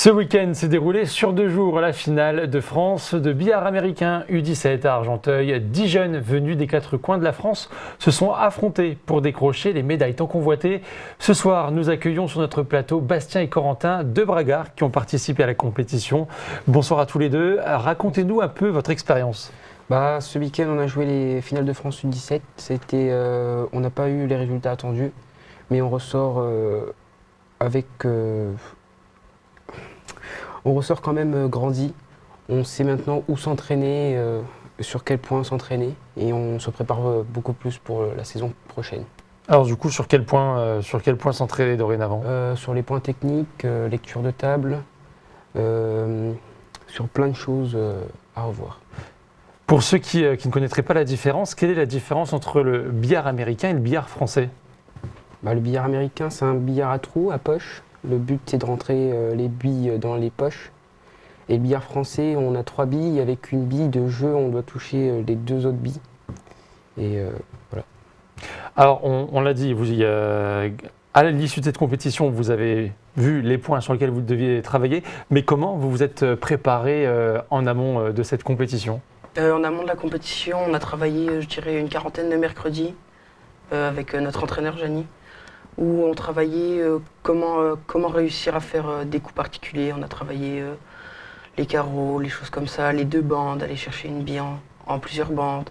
Ce week-end s'est déroulé sur 2 jours la finale de France de billard américain U17 à Argenteuil. 10 jeunes venus des 4 coins de la France se sont affrontés pour décrocher les médailles tant convoitées. Ce soir, nous accueillons sur notre plateau Bastien et Corentin de Bragard qui ont participé à la compétition. Bonsoir à tous les deux. Racontez-nous un peu votre expérience. Ce week-end, on a joué les finales de France U17. On n'a pas eu les résultats attendus, mais on ressort on ressort quand même grandi. On sait maintenant où s'entraîner, sur quel point s'entraîner, et on se prépare beaucoup plus pour la saison prochaine. Alors du coup, sur quel point s'entraîner dorénavant? Sur les points techniques, lecture de table, sur plein de choses à revoir. Pour ceux qui ne connaîtraient pas la différence, quelle est la différence entre le billard américain et le billard français? Le billard américain, c'est un billard à trous, à poche. Le but, c'est de rentrer les billes dans les poches. Et le billard français, on a 3 billes. Avec une bille de jeu, on doit toucher les 2 autres billes. Et voilà. Alors, on l'a dit, à l'issue de cette compétition, vous avez vu les points sur lesquels vous deviez travailler. Mais comment vous vous êtes préparé en amont de cette compétition? En amont de la compétition, on a travaillé, je dirais, une quarantaine de mercredis avec notre entraîneur Jani, où on travaillait comment réussir à faire des coups particuliers. On a travaillé les carreaux, les choses comme ça, les 2 bandes, aller chercher une bille en plusieurs bandes,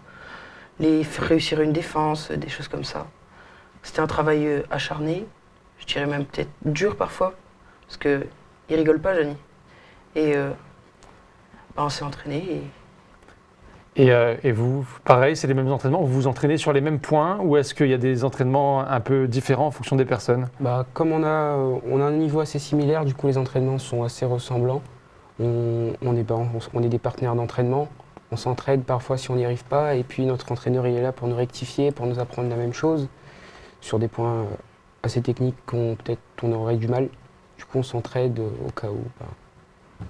réussir une défense, des choses comme ça. C'était un travail acharné, je dirais même peut-être dur parfois, parce qu'il rigole pas, Jani. Et on s'est entraîné. Et vous, pareil, c'est les mêmes entraînements? Vous vous entraînez sur les mêmes points ou est-ce qu'il y a des entraînements un peu différents en fonction des personnes? Comme on a un niveau assez similaire, du coup les entraînements sont assez ressemblants. On est des partenaires d'entraînement, on s'entraide parfois si on n'y arrive pas, et puis notre entraîneur il est là pour nous rectifier, pour nous apprendre la même chose sur des points assez techniques peut-être on aurait du mal. Du coup on s'entraide au cas où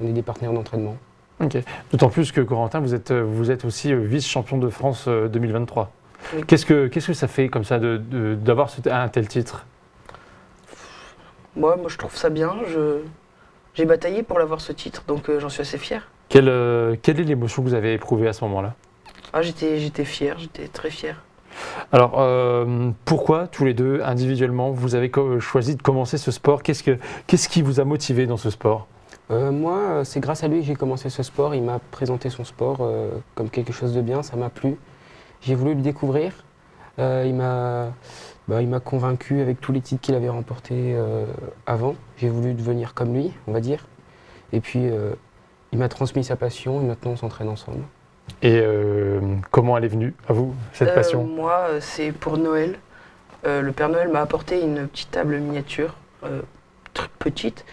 on est des partenaires d'entraînement. Ok. D'autant plus que Corentin, vous êtes aussi vice-champion de France 2023. Oui. Qu'est-ce que ça fait comme ça d'avoir un tel titre? Moi, je trouve ça bien. J'ai bataillé pour l'avoir ce titre, donc j'en suis assez fier. Quelle est l'émotion que vous avez éprouvée à ce moment-là? J'étais fier, j'étais très fier. Alors, pourquoi tous les deux, individuellement, vous avez choisi de commencer ce sport? Qu'est-ce qui vous a motivé dans ce sport? Moi, c'est grâce à lui que j'ai commencé ce sport. Il m'a présenté son sport comme quelque chose de bien, ça m'a plu. J'ai voulu le découvrir. Il m'a convaincu avec tous les titres qu'il avait remportés avant. J'ai voulu devenir comme lui, on va dire. Et puis, il m'a transmis sa passion et maintenant on s'entraîne ensemble. Et comment elle est venue à vous, cette passion? Moi, c'est pour Noël. Le Père Noël m'a apporté une petite table miniature, petite.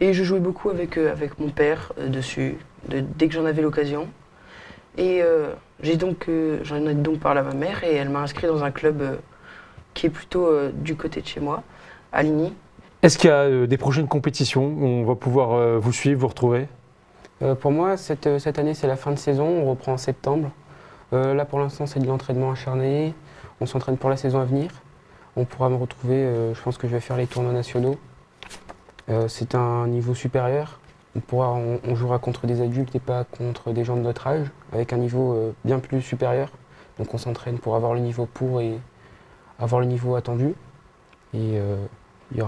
Et je jouais beaucoup avec mon père dessus, dès que j'en avais l'occasion. Et j'en ai donc parlé à ma mère et elle m'a inscrit dans un club qui est plutôt du côté de chez moi, à Ligny. Est-ce qu'il y a des prochaines compétitions où on va pouvoir vous suivre, vous retrouver? Pour moi, cette année, c'est la fin de saison, on reprend en septembre. Là, pour l'instant, c'est de l'entraînement acharné. On s'entraîne pour la saison à venir. On pourra me retrouver, je pense que je vais faire les tournois nationaux. C'est un niveau supérieur. On jouera contre des adultes et pas contre des gens de notre âge, avec un niveau bien plus supérieur. Donc on s'entraîne pour avoir le niveau et avoir le niveau attendu. Et il y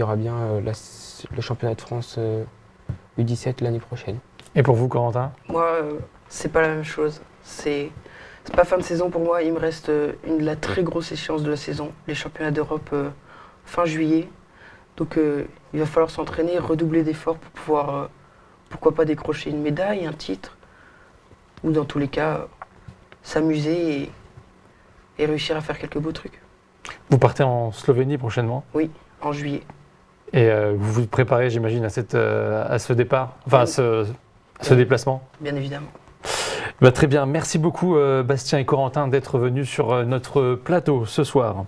aura bien le championnat de France U17 l'année prochaine. Et pour vous, Corentin? Moi, c'est pas la même chose. C'est pas fin de saison pour moi. Il me reste la très grosse échéance de la saison, les championnats d'Europe fin juillet. Donc il va falloir s'entraîner, redoubler d'efforts pour pouvoir, pourquoi pas décrocher une médaille, un titre, ou dans tous les cas, s'amuser et réussir à faire quelques beaux trucs. Vous partez en Slovénie prochainement? Oui, en juillet. Et vous vous préparez, j'imagine, à ce départ, enfin à ce déplacement? Bien évidemment. Très bien, merci beaucoup Bastien et Corentin d'être venus sur notre plateau ce soir.